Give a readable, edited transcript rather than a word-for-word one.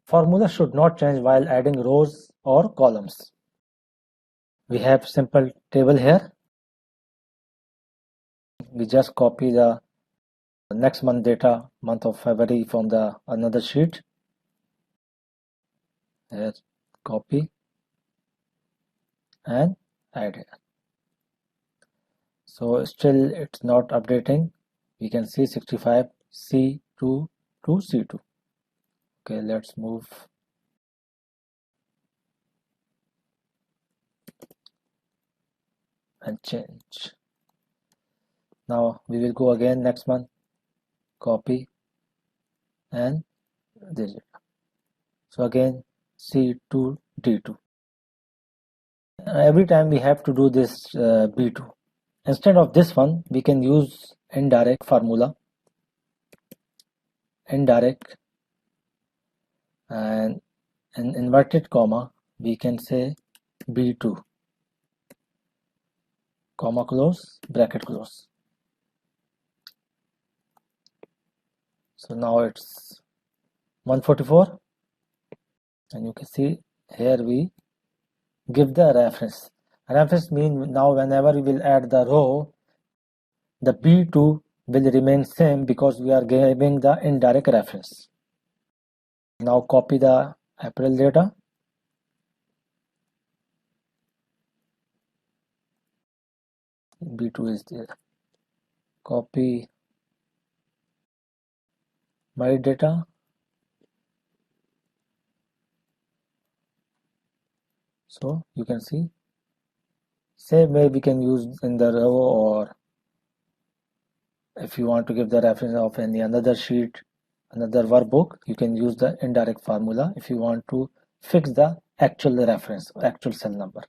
Formula should not change while adding rows or columns. We have simple table here. We just copy the next month data, month of February, from the another sheet. Here, copy and add here. So still it's not updating. We can see 65 C2 to C2. Okay, let's move. And change. Now we will go again next month, copy and this. So again C2 D2. Every time we have to do this B2. Instead of this one, we can use indirect formula. Indirect, and in inverted comma we can say B2, comma close, bracket close. So now it's 144, and you can see here we give the reference. Reference means now whenever we will add the row, the B2 will remain same because we are giving the indirect reference. Now copy the April data. B2 is there. Copy my data. So you can see same way we can use in the row, or if you want to give the reference of any another sheet, another workbook, you can use the indirect formula if you want to fix the actual reference, actual cell number.